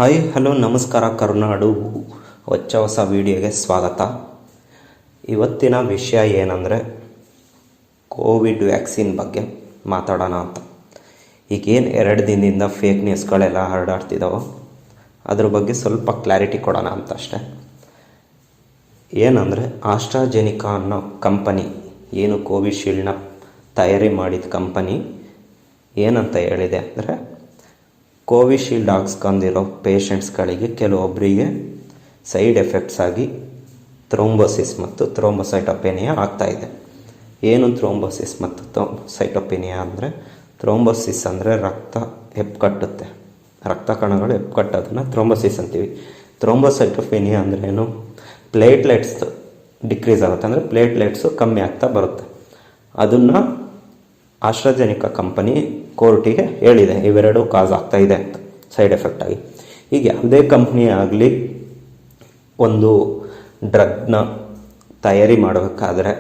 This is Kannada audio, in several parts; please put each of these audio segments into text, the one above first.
ಹಾಯ್ ಹಲೋ ನಮಸ್ಕಾರ ಕರುನಾಡು ಹೊಸ ವಿಡಿಯೋಗೆ ಸ್ವಾಗತ. ಇವತ್ತಿನ ವಿಷಯ ಏನಂದರೆ ಕೋವಿಡ್ ವ್ಯಾಕ್ಸಿನ್ ಬಗ್ಗೆ ಮಾತಾಡೋಣ ಅಂತ. ಈಗೇನು 2 ದಿನದಿಂದ ಫೇಕ್ ನ್ಯೂಸ್ಗಳೆಲ್ಲ ಹರಡಾಡ್ತಿದ್ದಾವೋ ಅದ್ರ ಬಗ್ಗೆ ಸ್ವಲ್ಪ ಕ್ಲಾರಿಟಿ ಕೊಡೋಣ ಅಂತ ಅಷ್ಟೆ. ಏನಂದರೆ ಆಸ್ಟ್ರಾಜೆನಿಕಾ ಅನ್ನೋ ಕಂಪನಿ, ಏನು ಕೋವಿಶೀಲ್ಡ್ನ ತಯಾರಿ ಮಾಡಿದ ಕಂಪನಿ ಏನಂತ ಹೇಳಿದೆ ಅಂದರೆ, ಕೋವಿಶೀಲ್ಡ್ ಹಾಕ್ಸ್ಕೊಂಡಿರೋ ಪೇಷಂಟ್ಸ್ಗಳಿಗೆ ಕೆಲವೊಬ್ಬರಿಗೆ ಸೈಡ್ ಎಫೆಕ್ಟ್ಸ್ ಆಗಿ ಥ್ರೋಂಬೋಸಿಸ್ ಮತ್ತು ಥ್ರೋಂಬೋಸೈಟೋಪೆನಿಯಾ ಆಗ್ತಾಯಿದೆ. ಏನು ಥ್ರೋಂಬೋಸಿಸ್ ಮತ್ತು ಥ್ರೋಂಬೋಸೈಟೋಪೆನಿಯಾ ಅಂದರೆ, ಥ್ರೋಂಬೋಸಿಸ್ ಅಂದರೆ ರಕ್ತ ಹೆಪ್ಪುಕಟ್ಟುತ್ತೆ, ರಕ್ತ ಕಣಗಳು ಹೆಪ್ಪುಕಟ್ಟೋದನ್ನು ಥ್ರೋಂಬೋಸಿಸ್ ಅಂತೀವಿ. ಥ್ರೋಂಬೋಸೈಟೋಪೆನಿಯಾ ಅಂದರೆ ಏನು, ಪ್ಲೇಟ್ಲೆಟ್ಸ್ ಡಿಕ್ರೀಸ್ ಆಗುತ್ತೆ, ಅಂದರೆ ಪ್ಲೇಟ್ಲೆಟ್ಸು ಕಮ್ಮಿ ಆಗ್ತಾ ಬರುತ್ತೆ. ಅದನ್ನು ಆಸ್ಟ್ರಾಜೆನಿಕಾ ಕಂಪನಿ ಕೋರ್ಟಿಗೆ ಹೇಳಿದೆ, ಇವೆರಡೂ ಕಾಸ್ ಆಗ್ತಾಯಿದೆ ಅಂತ ಸೈಡ್ ಎಫೆಕ್ಟ್ ಆಗಿ. ಈಗ ಯಾವುದೇ ಕಂಪ್ನಿ ಆಗಲಿ ಒಂದು ಡ್ರಗ್ನ ತಯಾರಿ ಮಾಡಬೇಕಾದ್ರೆ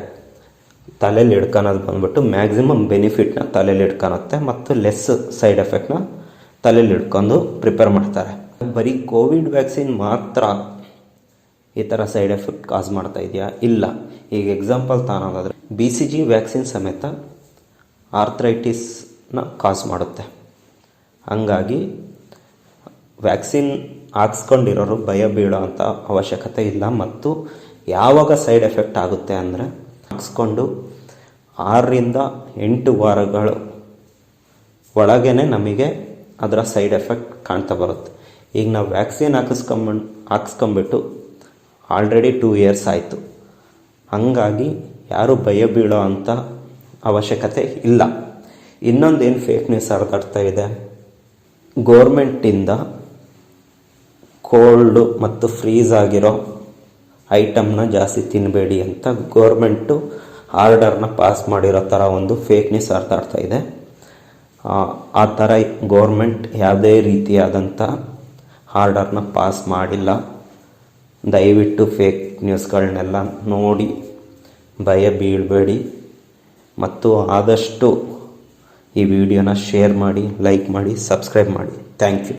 ತಲೆಯಲ್ಲಿ ಹಿಡ್ಕೊಳೋದು ಬಂದ್ಬಿಟ್ಟು ಮ್ಯಾಕ್ಸಿಮಮ್ ಬೆನಿಫಿಟ್ನ ತಲೆಯಲ್ಲಿ ಹಿಡ್ಕೊಳುತ್ತೆ ಮತ್ತು ಲೆಸ್ ಸೈಡ್ ಎಫೆಕ್ಟ್ನ ತಲೆಯಲ್ಲಿ ಹಿಡ್ಕೊಂಡು ಪ್ರಿಪೇರ್ ಮಾಡ್ತಾರೆ. ಬರೀ ಕೋವಿಡ್ ವ್ಯಾಕ್ಸಿನ್ ಮಾತ್ರ ಈ ಥರ ಸೈಡ್ ಎಫೆಕ್ಟ್ ಕಾಸ್ ಮಾಡ್ತಾ ಇದೆಯಾ? ಇಲ್ಲ. ಈಗ ಎಕ್ಸಾಂಪಲ್ ತಾನೋದಾದರೆ BCG ವ್ಯಾಕ್ಸಿನ್ ಸಮೇತ ಆರ್ಥ್ರೈಟಿಸ್ನ ಕಾಸ್ ಮಾಡುತ್ತೆ. ಹಾಗಾಗಿ ವ್ಯಾಕ್ಸಿನ್ ಹಾಕ್ಸ್ಕೊಂಡಿರೋರು ಭಯ ಬೀಳೋ ಅಂಥ ಅವಶ್ಯಕತೆ ಇಲ್ಲ. ಮತ್ತು ಯಾವಾಗ ಸೈಡ್ ಎಫೆಕ್ಟ್ ಆಗುತ್ತೆ ಅಂದರೆ, ಹಾಕ್ಸ್ಕೊಂಡು 6 ರಿಂದ 8 ವಾರಗಳು ಒಳಗೇ ನಮಗೆ ಅದರ ಸೈಡ್ ಎಫೆಕ್ಟ್ ಕಾಣ್ತಾ ಬರುತ್ತೆ. ಈಗ ನಾವು ವ್ಯಾಕ್ಸಿನ್ ಹಾಕ್ಸ್ಕೊಂಬಿಟ್ಟು ಆಲ್ರೆಡಿ 2 ಇಯರ್ಸ್ ಆಯಿತು. ಹಾಗಾಗಿ ಯಾರು ಭಯ ಬೀಳೋ ಅಂಥ ಅವಶ್ಯಕತೆ ಇಲ್ಲ. ಇನ್ನೊಂದೇನು ಫೇಕ್ ನ್ಯೂಸ್ ಹರಡ್ತಾ ಇದೆ, ಗೋರ್ಮೆಂಟಿಂದ ಕೋಲ್ಡು ಮತ್ತು ಫ್ರೀಸ್ ಆಗಿರೋ ಐಟಮ್ನ ಜಾಸ್ತಿ ತಿನ್ನಬೇಡಿ ಅಂತ ಗೋರ್ಮೆಂಟು ಆರ್ಡರ್ನ ಪಾಸ್ ಮಾಡಿರೋ ಥರ ಒಂದು ಫೇಕ್ ನ್ಯೂಸ್ ಹರಡ್ತಾ ಇದೆ. ಆ ಥರ ಗೋರ್ಮೆಂಟ್ ಯಾವುದೇ ರೀತಿಯಾದಂಥ ಆರ್ಡರ್ನ ಪಾಸ್ ಮಾಡಿಲ್ಲ. ದಯವಿಟ್ಟು ಫೇಕ್ ನ್ಯೂಸ್ಗಳನ್ನೆಲ್ಲ ನೋಡಿ ಭಯ ಬೀಳಬೇಡಿ. ಮತ್ತು ಆದಷ್ಟು ಈ ವಿಡಿಯೋನ ಶೇರ್ ಮಾಡಿ, ಲೈಕ್ ಮಾಡಿ, ಸಬ್ಸ್ಕ್ರೈಬ್ ಮಾಡಿ. Thank you.